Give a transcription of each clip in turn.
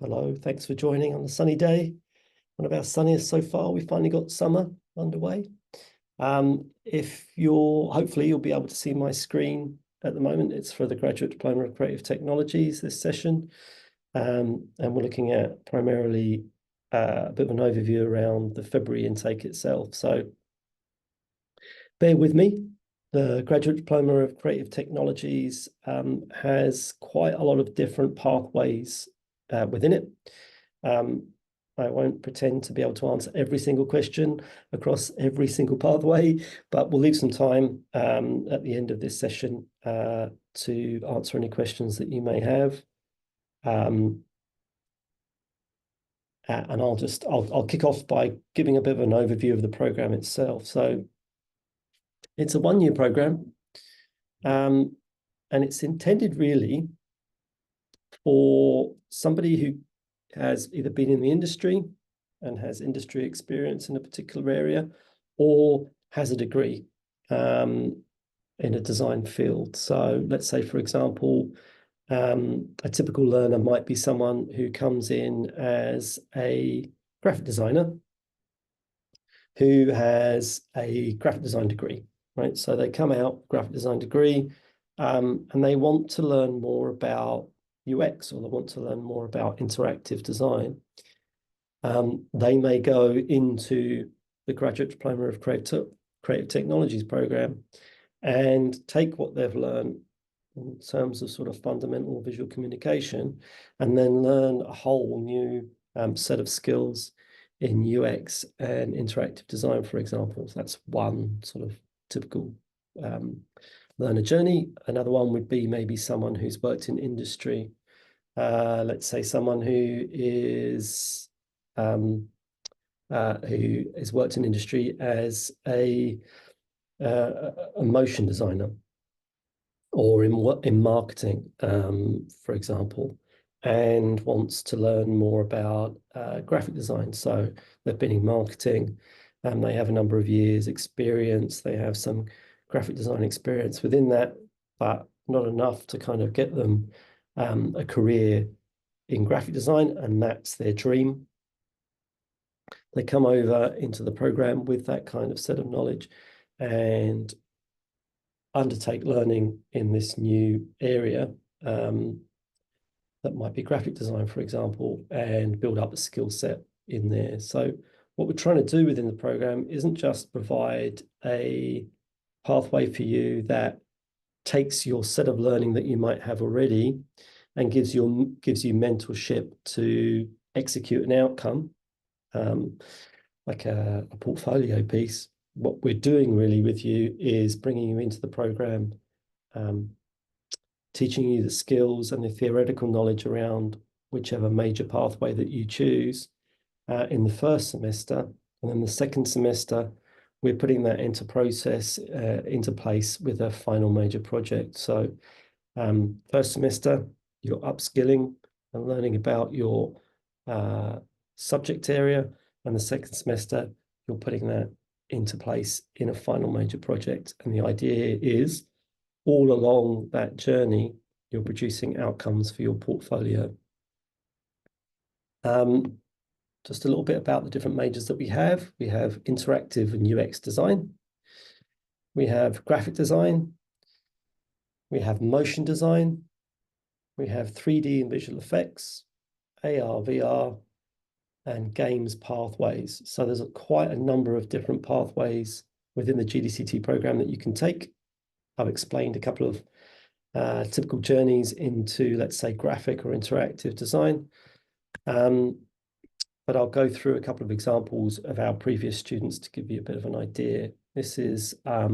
Hello, thanks for joining on a sunny day. One of our sunniest so far. We finally got summer underway. Hopefully you'll be able to see my screen at the moment. It's for the Graduate Diploma of Creative Technologies, this session. And we're looking at primarily a bit of an overview around the February intake itself. So bear with me. The Graduate Diploma of Creative Technologies has quite a lot of different pathways within it. I won't pretend to be able to answer every single question across every single pathway, but we'll leave some time at the end of this session to answer any questions that you may have. And I'll kick off by giving a bit of an overview of the program itself. So it's a one-year program, and it's intended really for somebody who has either been in the industry and has industry experience in a particular area, or has a degree in a design field. So let's say, for example, a typical learner might be someone who comes in as a graphic designer who has a graphic design degree, right? So they come out, graphic design degree, and they want to learn more about UX, or they want to learn more about interactive design. They may go into the Graduate Diploma of Creative Technologies program and take what they've learned in terms of sort of fundamental visual communication, and then learn a whole new set of skills in UX and interactive design, for example. So that's one sort of typical learner journey. Another one would be maybe someone who's worked in industry. Let's say someone who has worked in industry as a motion designer, or in marketing, for example, and wants to learn more about graphic design. So they've been in marketing, and they have a number of years experience. They have some graphic design experience within that, but not enough to kind of get them a career in graphic design, and that's their dream. They come over into the program with that kind of set of knowledge and undertake learning in this new area that might be graphic design, for example, and build up a skill set in there. So what we're trying to do within the program isn't just provide a pathway for you that takes your set of learning that you might have already and gives you mentorship to execute an outcome, like a portfolio piece. What we're doing really with you is bringing you into the program, teaching you the skills and the theoretical knowledge around whichever major pathway that you choose in the first semester. And then the second semester, we're putting that into place with a final major project. So first semester, you're upskilling and learning about your subject area. And the second semester, you're putting that into place in a final major project. And the idea is, all along that journey, you're producing outcomes for your portfolio. Just a little bit about the different majors that we have. We have interactive and UX design. We have graphic design. We have motion design. We have 3D and visual effects, AR, VR, and games pathways. So there's quite a number of different pathways within the GDCT program that you can take. I've explained a couple of typical journeys into, let's say, graphic or interactive design. But I'll go through a couple of examples of our previous students to give you a bit of an idea. This is a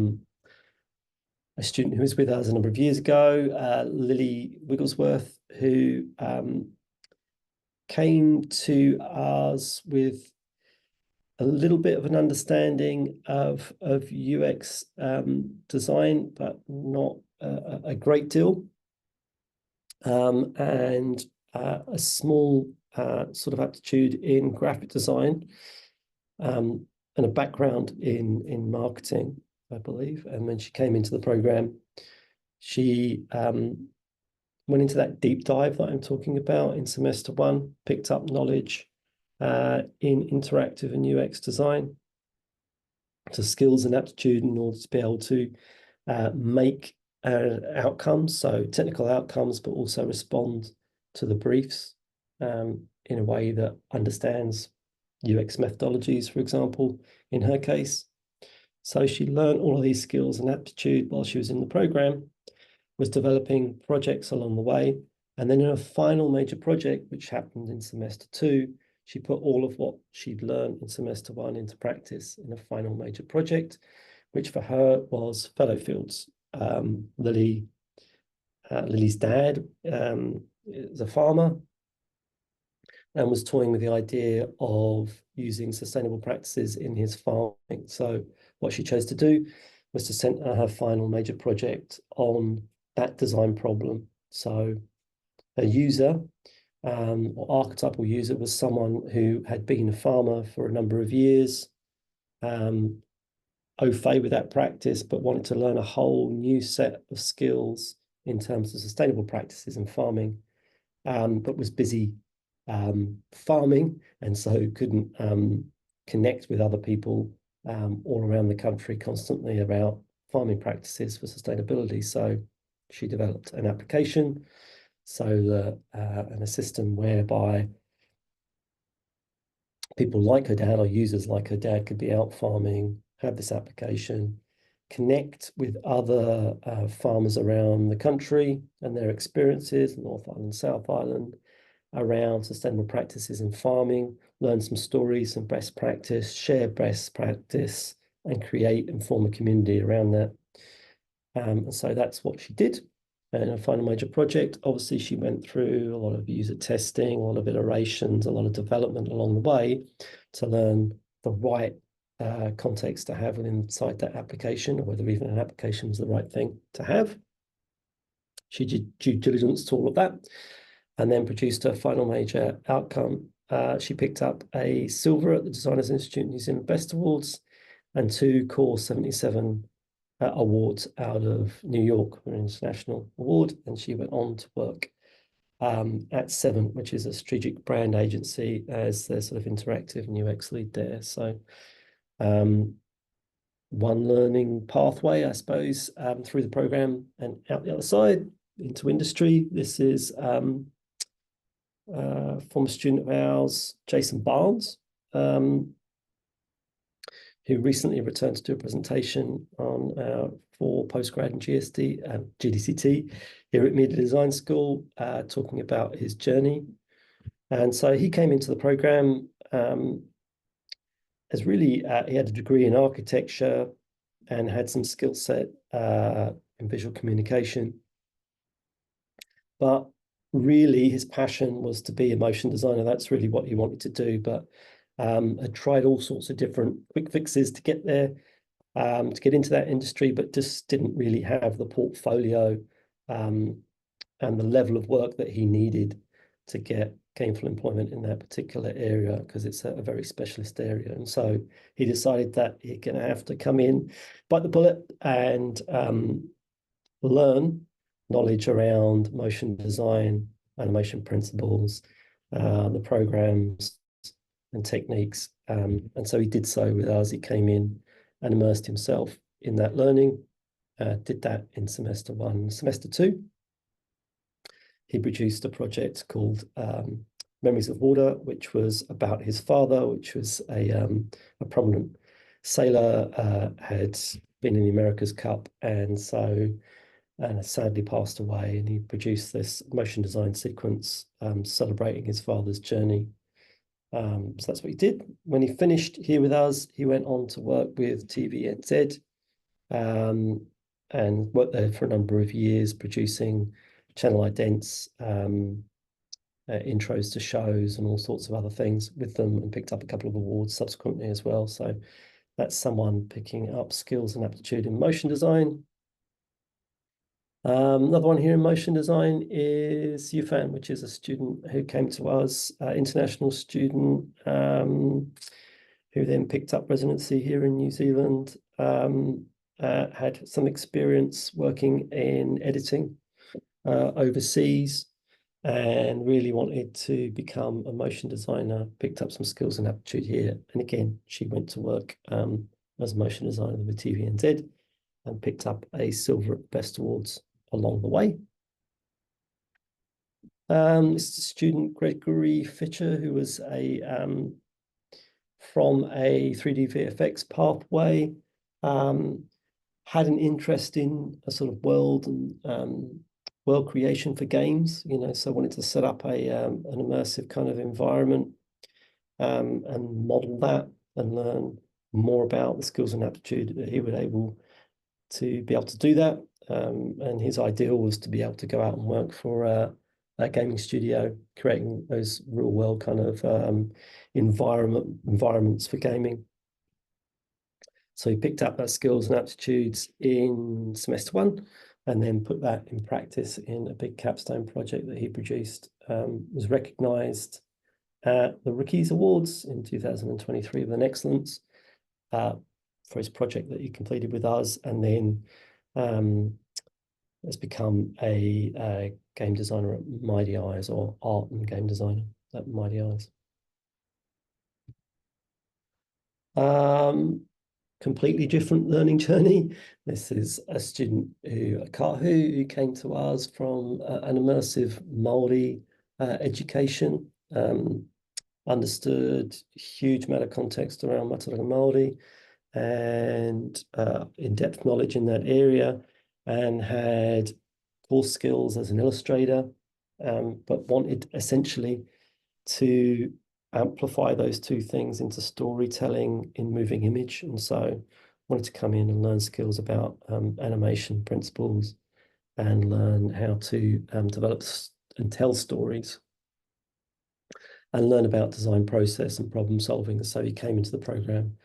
student who was with us a number of years ago, Lily Wigglesworth, who came to us with a little bit of an understanding of UX design, but not a great deal, and a small sort of aptitude in graphic design, and a background in marketing, I believe. And when she came into the program, she went into that deep dive that I'm talking about in semester one, picked up knowledge in interactive and UX design, so skills and aptitude in order to be able to make outcomes, so technical outcomes, but also respond to the briefs in a way that understands UX methodologies, for example, in her case. So she learned all of these skills and aptitude while she was in the program, was developing projects along the way. And then in a final major project, which happened in semester two, she put all of what she'd learned in semester one into practice in a final major project, which for her was Fellowfields. Lily's dad is a farmer and was toying with the idea of using sustainable practices in his farming. So what she chose to do was to center her final major project on that design problem. So a user or archetypal user was someone who had been a farmer for a number of years, au fait with that practice, but wanted to learn a whole new set of skills in terms of sustainable practices in farming, but was busy farming, and so couldn't connect with other people all around the country constantly about farming practices for sustainability. So she developed an application, and a system whereby people like her dad or users like her dad could be out farming, have this application, connect with other farmers around the country and their experiences, North Island, South Island, around sustainable practices in farming, learn some stories, some best practice, share best practice, and create and form a community around that. And so that's what she did. And a final major project, obviously, she went through a lot of user testing, a lot of iterations, a lot of development along the way to learn the right context to have inside that application, or whether even an application was the right thing to have. She did due diligence to all of that, and then produced her final major outcome. She picked up a silver at the Designers Institute New Zealand Best Awards and 2 Core 77 awards out of New York, an international award. And she went on to work at Seven, which is a strategic brand agency, as their sort of interactive and UX lead there. So one learning pathway, I suppose, through the program, and out the other side into industry. This is former student of ours, Jason Barnes, who recently returned to do a presentation on for postgrad in GDCT here at Media Design School, talking about his journey. And so he came into the program as really, he had a degree in architecture and had some skill set in visual communication. But really his passion was to be a motion designer. That's really what he wanted to do, but had tried all sorts of different quick fixes to get there, to get into that industry, but just didn't really have the portfolio and the level of work that he needed to get gainful employment in that particular area, because it's a very specialist area. And so he decided that he's going to have to come in, bite the bullet, and learn knowledge around motion design, animation principles, the programs and techniques. And so he did so with us. He came in and immersed himself in that learning, did that in semester one. Semester two, he produced a project called Memories of Water, which was about his father, which was a prominent sailor, had been in the America's Cup, and sadly passed away. And he produced this motion design sequence celebrating his father's journey. So that's what he did. When he finished here with us, he went on to work with TVNZ and worked there for a number of years, producing channel idents, intros to shows and all sorts of other things with them, and picked up a couple of awards subsequently as well. So that's someone picking up skills and aptitude in motion design. Another one here in motion design is Yufan, which is a student who came to us, international student, who then picked up residency here in New Zealand, had some experience working in editing, overseas, and really wanted to become a motion designer, picked up some skills and aptitude here. And again, she went to work as a motion designer with TVNZ and picked up a silver at Best Awards along the way. This is a student, Gregory Fitcher, who was from a 3D VFX pathway, had an interest in a sort of world and world creation for games, so wanted to set up an immersive kind of environment and model that and learn more about the skills and aptitude that he would be able to do that. And his ideal was to be able to go out and work for a gaming studio, creating those real world kind of environments for gaming. So he picked up those skills and aptitudes in semester 1, and then put that in practice in a big capstone project that he produced. Was recognised at the Rookies Awards in 2023 with an excellence for his project that he completed with us, and then has become a game designer at Mighty Eyes, or art and game designer at Mighty Eyes. Completely different learning journey. This is a student who came to us from an immersive Māori education, understood huge amount of context around Mātauranga Māori and in-depth knowledge in that area, and had core skills as an illustrator, but wanted essentially to amplify those two things into storytelling in moving image. And so wanted to come in and learn skills about animation principles and learn how to develop and tell stories and learn about design process and problem solving. So he came into the program,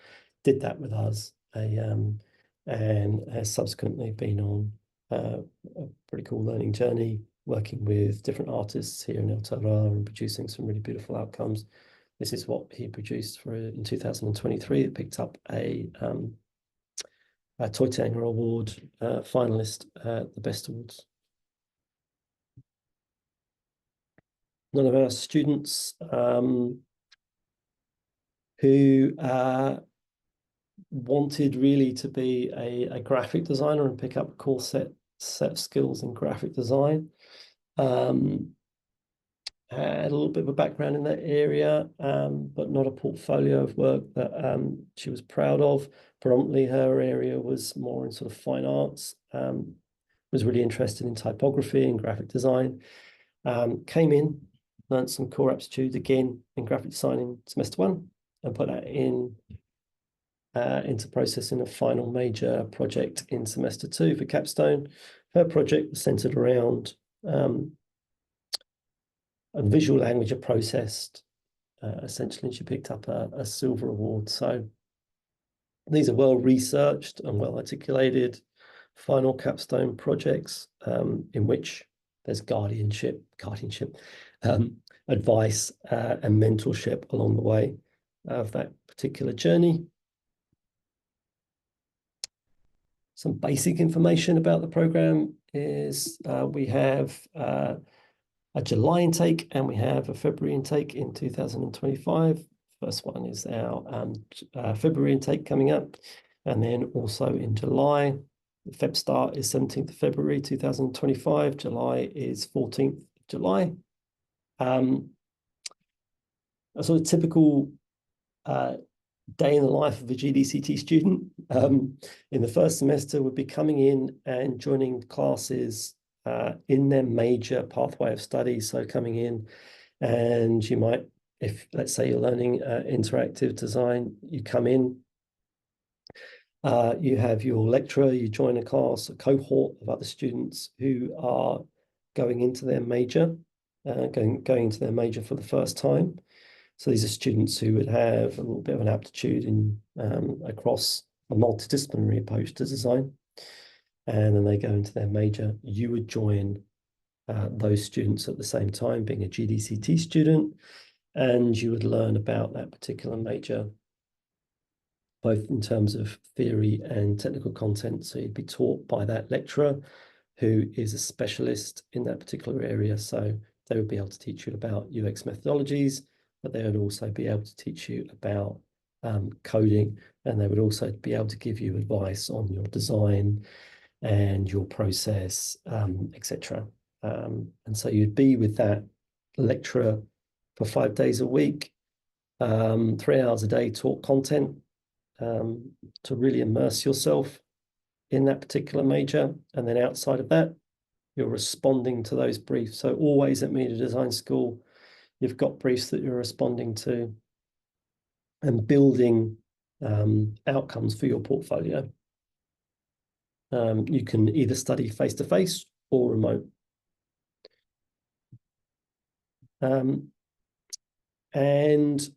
did that with us, and has subsequently been on a pretty cool learning journey, working with different artists here in Aotearoa and producing some really beautiful outcomes. This is what he produced in 2023. It picked up a Toitanga Award finalist at the Best Awards. One of our students who wanted really to be a graphic designer and pick up a core set of skills in graphic design. Had a little bit of a background in that area, but not a portfolio of work that she was proud of. Predominantly her area was more in sort of fine arts, was really interested in typography and graphic design. Came in, learned some core aptitudes again in graphic design in semester 1, and put that into processing a final major project in semester 2 for capstone. Her project was centered around a visual language are processed, essentially, and she picked up a silver award. So these are well researched and well articulated final capstone projects in which there's guardianship, advice and mentorship along the way of that particular journey. Some basic information about the program is we have a July intake and we have a February intake in 2025. First one is our February intake coming up, and then also in July. The Feb start is 17th of February 2025. July is 14th of July. A sort of typical day in the life of a GDCT student. In the first semester, would be coming in and joining classes in their major pathway of study. So coming in, and you might, if let's say you're learning interactive design, you come in, you have your lecturer, you join a class, a cohort of other students who are going into their major, going into their major for the first time. So these are students who would have a little bit of an aptitude in across a multidisciplinary approach to design. And then they go into their major. You would join those students at the same time, being a GDCT student, and you would learn about that particular major, both in terms of theory and technical content. So you'd be taught by that lecturer, who is a specialist in that particular area. So they would be able to teach you about UX methodologies, but they would also be able to teach you about coding, and they would also be able to give you advice on your design and your process, etc. And so you'd be with that lecturer for 5 days a week, 3 hours a day, taught content, to really immerse yourself in that particular major. And then outside of that, you're responding to those briefs. So always at Media Design School, you've got briefs that you're responding to and building outcomes for your portfolio. You can either study face-to-face or remote. And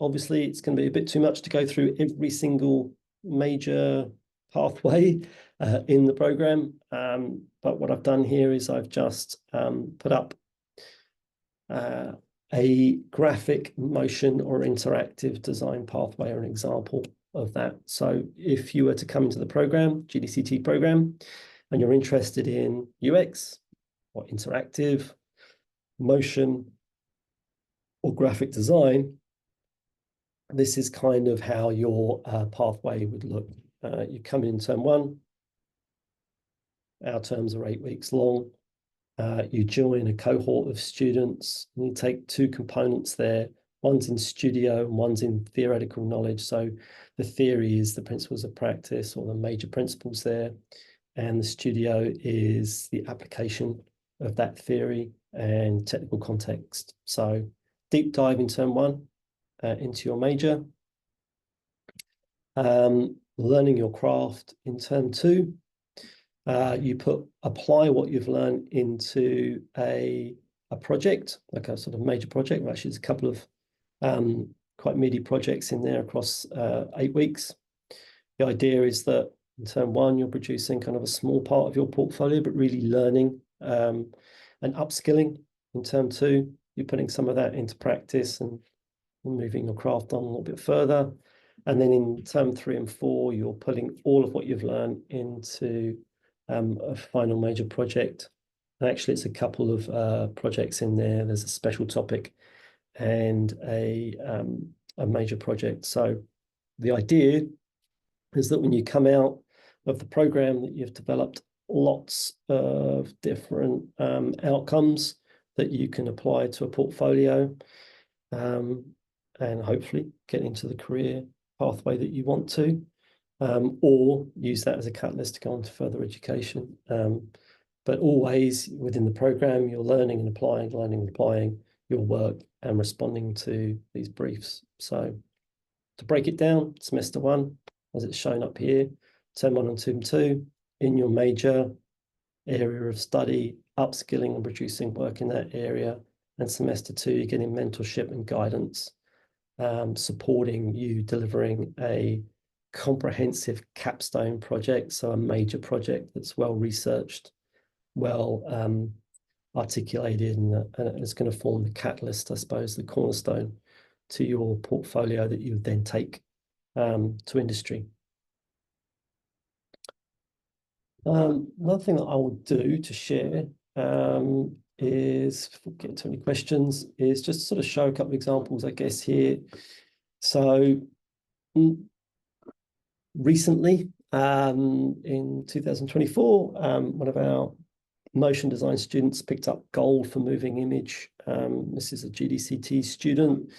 obviously, it's going to be a bit too much to go through every single major pathway in the program. But what I've done here is I've just put up a graphic, motion, or interactive design pathway, or an example of that. So if you were to come into the program, GDCT program, and you're interested in UX or interactive, motion, or graphic design, this is kind of how your pathway would look. You come in term 1. Our terms are 8 weeks long. You join a cohort of students, and you take 2 components there. One's in studio and one's in theoretical knowledge. So the theory is the principles of practice, or the major principles there. And the studio is the application of that theory and technical context. So deep dive in term 1 into your major. Learning your craft in term 2. You apply what you've learned into a project, like a sort of major project. Well, actually, there's a couple of quite meaty projects in there across 8 weeks. The idea is that in term 1, you're producing kind of a small part of your portfolio, but really learning and upskilling. In term 2, you're putting some of that into practice and moving your craft on a little bit further. And then in term 3 and 4, you're putting all of what you've learned into a final major project. And actually, it's a couple of projects in there. There's a special topic and a major project. So the idea is that when you come out of the program, that you've developed lots of different outcomes that you can apply to a portfolio, and hopefully get into the career pathway that you want to, or use that as a catalyst to go on to further education. But always within the program, you're learning and applying your work and responding to these briefs. So to break it down, semester 1, as it's shown up here, term 1 and term 2, in your major area of study, upskilling and producing work in that area. And semester 2, you're getting mentorship and guidance, supporting you delivering a comprehensive capstone project, so a major project that's well researched, well articulated, and it's going to form the catalyst, I suppose, the cornerstone to your portfolio that you would then take to industry. Another thing that I will do to share is, before we get to any questions, is just sort of show a couple of examples, I guess, here. So recently, in 2024, one of our motion design students picked up gold for moving image. This is a GDCT student,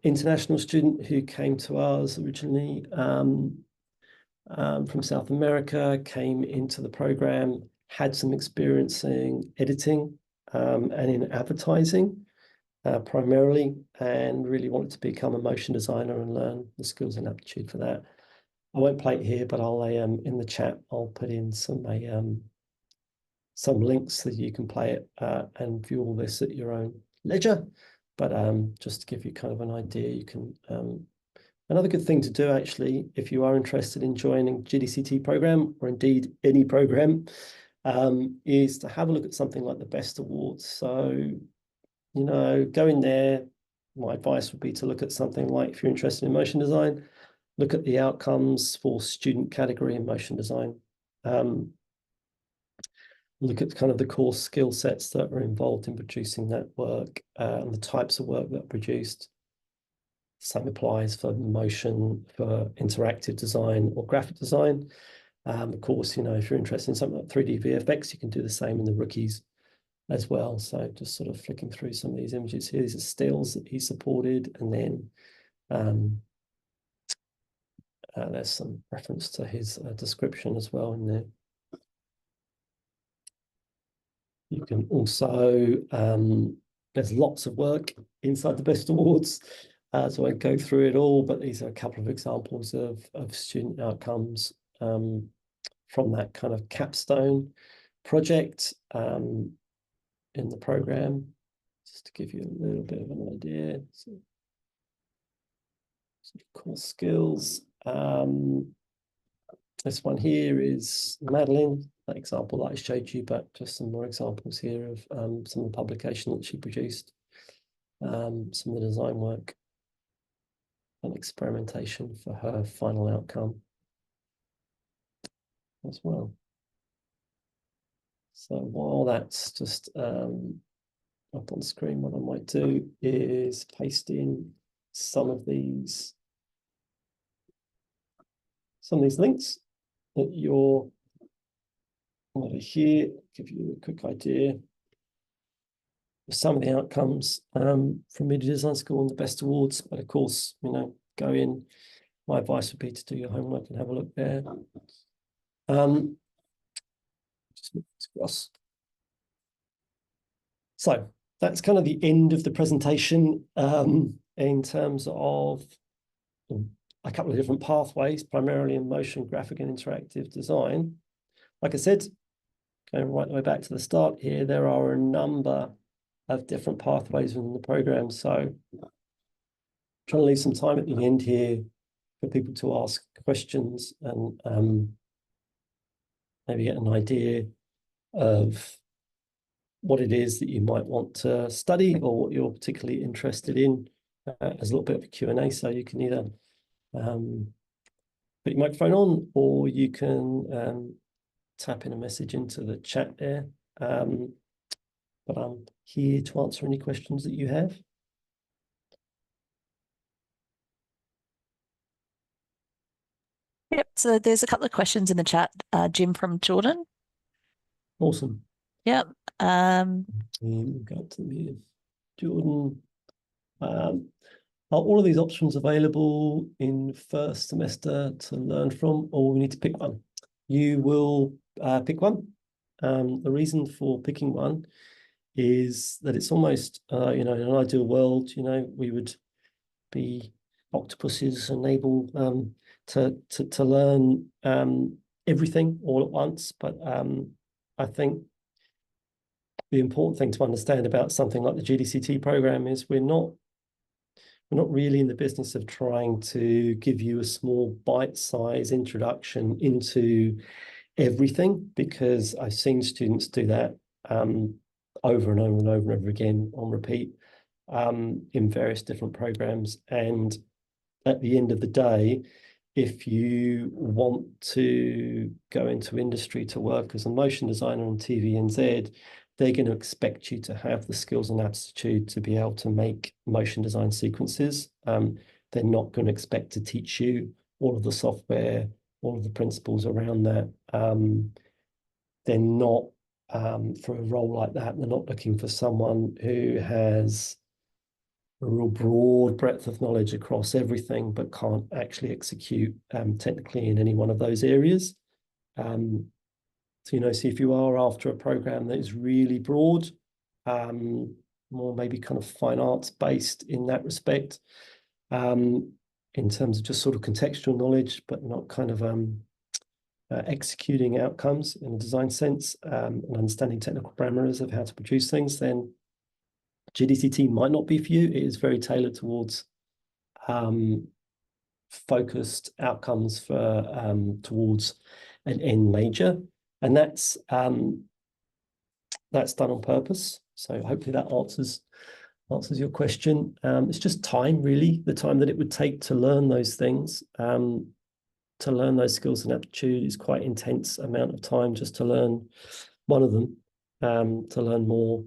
international student who came to us originally from South America, came into the program, had some experience in editing and in advertising primarily, and really wanted to become a motion designer and learn the skills and aptitude for that. I won't play it here, but I'll in the chat, I'll put in some links so that you can play it and view all this at your own leisure. But just to give you kind of an idea, you can another good thing to do, actually, if you are interested in joining GDCT program, or indeed any program, is to have a look at something like the Best Awards. So, go in there. My advice would be to look at something like, if you're interested in motion design, look at the outcomes for student category in motion design. look at kind of the core skill sets that are involved in producing that work and the types of work that are produced. Same applies for motion, for interactive design or graphic design. Of course, if you're interested in something like 3D VFX, you can do the same in the rookies as well. So just sort of flicking through some of these images here. These are stills that he supported, and then there's some reference to his description as well in there. You can also, there's lots of work inside the Best Awards, so I won't go through it all, but these are a couple of examples of student outcomes from that kind of capstone project in the program, just to give you a little bit of an idea. So, core skills. This one here is Madeline, that example that I showed you, but just some more examples here of some of the publication that she produced, some of the design work and experimentation for her final outcome as well. So while that's just up on screen, what I might do is paste in some of these links that you're over here, give you a quick idea of some of the outcomes from Media Design School and the Best Awards. But of course, go in. My advice would be to do your homework and have a look there. Just move this across. So that's kind of the end of the presentation in terms of a couple of different pathways, primarily in motion, graphic, and interactive design. Like I said, going right the way back to the start here, there are a number of different pathways within the program. So trying to leave some time at the end here for people to ask questions and maybe get an idea of what it is that you might want to study or what you're particularly interested in as a little bit of a Q&A. So you can either put your microphone on, or you can tap in a message into the chat there. But I'm here to answer any questions that you have. Yep, so there's a couple of questions in the chat. Jim from Jordan. Awesome. Yep. We'll go to the Jordan. Are all of these options available in first semester to learn from, or we need to pick one? You will pick one. The reason for picking one is that it's almost, in an ideal world, we would be octopuses and able to learn everything all at once. But I think the important thing to understand about something like the GDCT program is we're not really in the business of trying to give you a small bite-size introduction into everything, because I've seen students do that over and over and over and over again on repeat in various different programs. And at the end of the day, if you want to go into industry to work as a motion designer on TVNZ, they're going to expect you to have the skills and aptitude to be able to make motion design sequences. They're not going to expect to teach you all of the software, all of the principles around that. They're not, for a role like that, they're not looking for someone who has a real broad breadth of knowledge across everything, but can't actually execute technically in any one of those areas. So, see if you are after a program that is really broad, more maybe kind of fine arts based in that respect, in terms of just sort of contextual knowledge, but not kind of executing outcomes in a design sense, and understanding technical parameters of how to produce things, then GDCT might not be for you. It is very tailored towards focused outcomes for towards an end major, and that's done on purpose. So hopefully that answers your question. It's just time, really, the time that it would take to learn those things. To learn those skills and aptitude is quite intense amount of time just to learn one of them, to learn more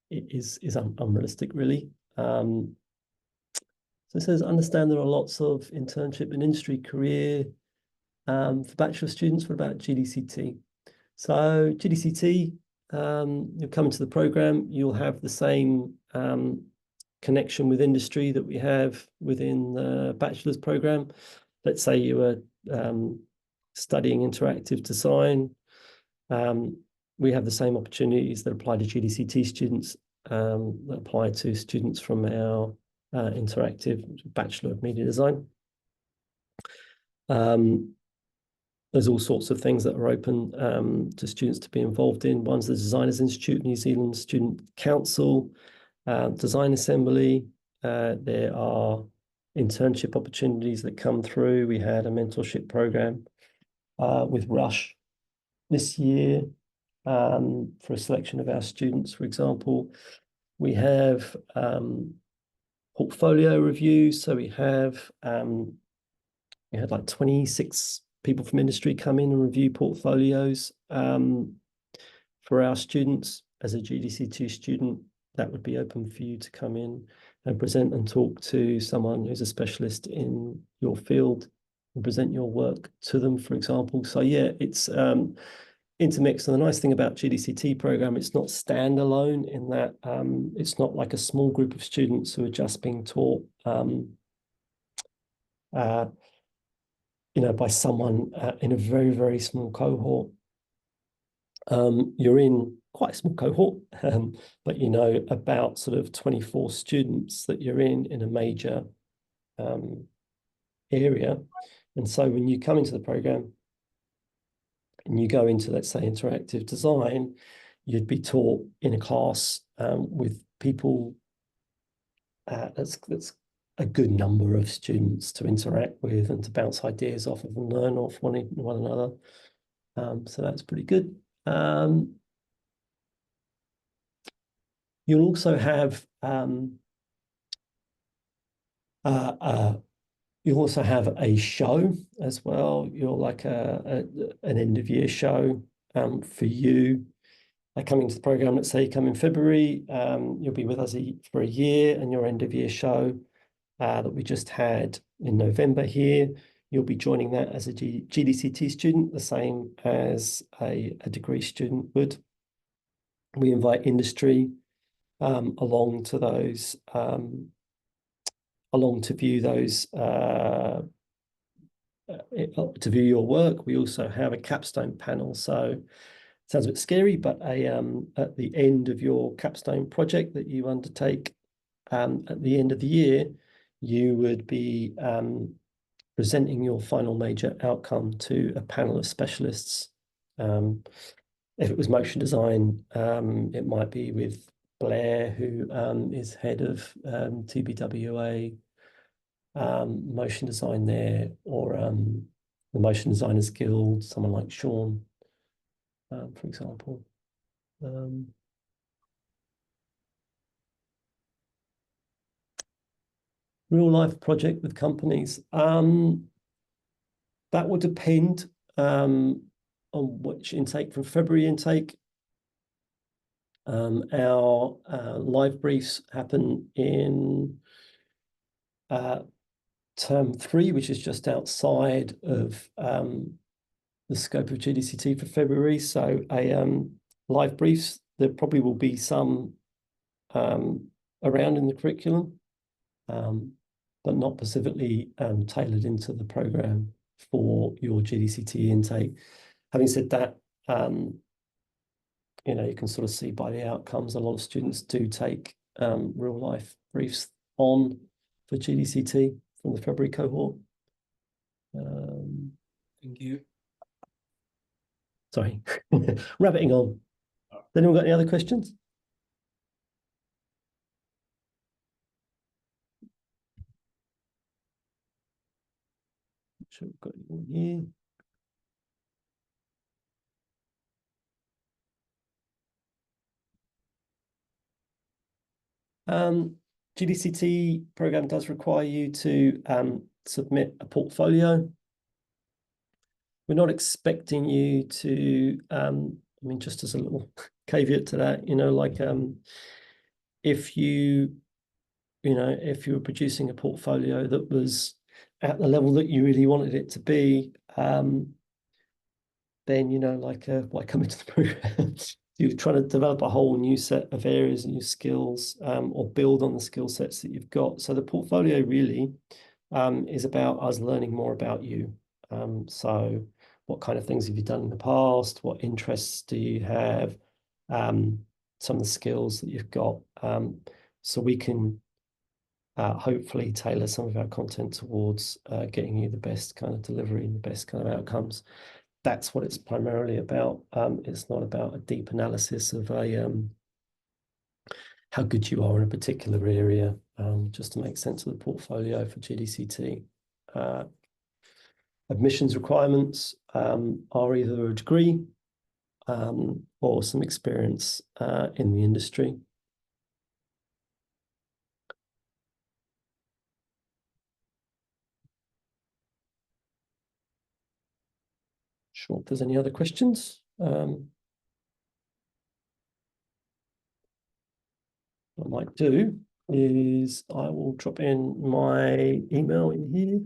is unrealistic, really. So it says, understand there are lots of internship and industry career for bachelor students. What about GDCT? So GDCT, you'll come into the program, you'll have the same connection with industry that we have within the bachelor's program. Let's say you were studying interactive design. We have the same opportunities that apply to GDCT students that apply to students from our interactive Bachelor of Media Design. There's all sorts of things that are open to students to be involved in. One's the Designers Institute, New Zealand Student Council, Design Assembly. There are internship opportunities that come through. We had a mentorship program with Rush this year for a selection of our students, for example. We have portfolio reviews. So we had like 26 people from industry come in and review portfolios for our students. As a GDC2 student, that would be open for you to come in and present and talk to someone who's a specialist in your field and present your work to them, for example. So yeah, it's intermixed. And the nice thing about GDCT program, it's not standalone in that it's not like a small group of students who are just being taught by someone in a very, very small cohort. You're in quite a small cohort, but about sort of 24 students that you're in a major area. And so when you come into the program and you go into, let's say, interactive design, you'd be taught in a class with people that's a good number of students to interact with and to bounce ideas off of and learn off one another. So that's pretty good. You'll also have a show as well. You're like an end of year show for you. Coming to the program, let's say you come in February, you'll be with us for a year, and your end of year show that we just had in November here, you'll be joining that as a GDCT student, the same as a degree student would. We invite industry along to those, along to view those, to view your work. We also have a capstone panel. So sounds a bit scary, but at the end of your capstone project that you undertake at the end of the year, you would be presenting your final major outcome to a panel of specialists. If it was motion design, it might be with Blair, who is head of TBWA motion design there, or the Motion Designers Guild, someone like Sean, for example. Real life project with companies. That will depend on which intake. From February intake, our live briefs happen in term 3, which is just outside of the scope of GDCT for February. So live briefs, there probably will be some around in the curriculum, but not specifically tailored into the program for your GDCT intake. Having said that, you can sort of see by the outcomes, a lot of students do take real life briefs on for GDCT from the February cohort. Thank you. Sorry, rabbiting on. Anyone got any other questions? Sure, we've got it all here. GDCT program does require you to submit a portfolio. We're not expecting you to I mean, just as a little caveat to that, like if if you were producing a portfolio that was at the level that you really wanted it to be, then, why come into the program? You're trying to develop a whole new set of areas, new skills, or build on the skill sets that you've got. So the portfolio really is about us learning more about you. So what kind of things have you done in the past? What interests do you have? Some of the skills that you've got. So we can hopefully tailor some of our content towards getting you the best kind of delivery and the best kind of outcomes. That's what it's primarily about. It's not about a deep analysis of how good you are in a particular area, just to make sense of the portfolio for GDCT. Admissions requirements are either a degree or some experience in the industry. Sure, if there's any other questions. What I might do is I will drop in my email in here.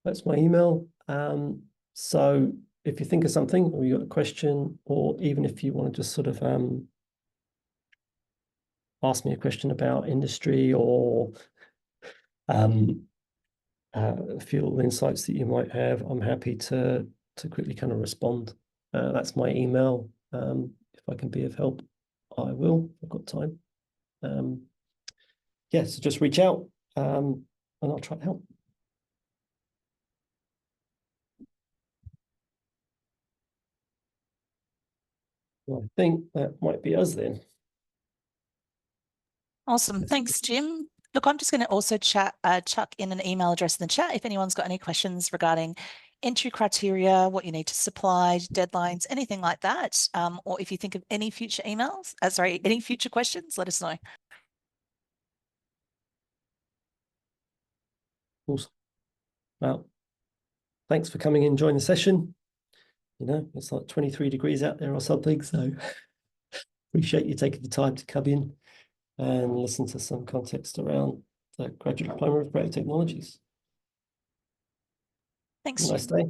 That's my email. So if you think of something or you got a question, or even if you want to just sort of ask me a question about industry or a few insights that you might have, I'm happy to quickly kind of respond. That's my email. If I can be of help, I will. I've got time. Yeah, so just reach out and I'll try to help. Well, I think that might be us then. Awesome. Thanks, Jim. Look, I'm just going to also chuck in an email address in the chat if anyone's got any questions regarding entry criteria, what you need to supply, deadlines, anything like that. Or if you think of any future emails, any future questions, let us know. Awesome. Well, thanks for coming in, join the session. It's like 23 degrees out there or something, so appreciate you taking the time to come in and listen to some context around the Graduate Diploma of Creative Technologies. Thanks. Nice day.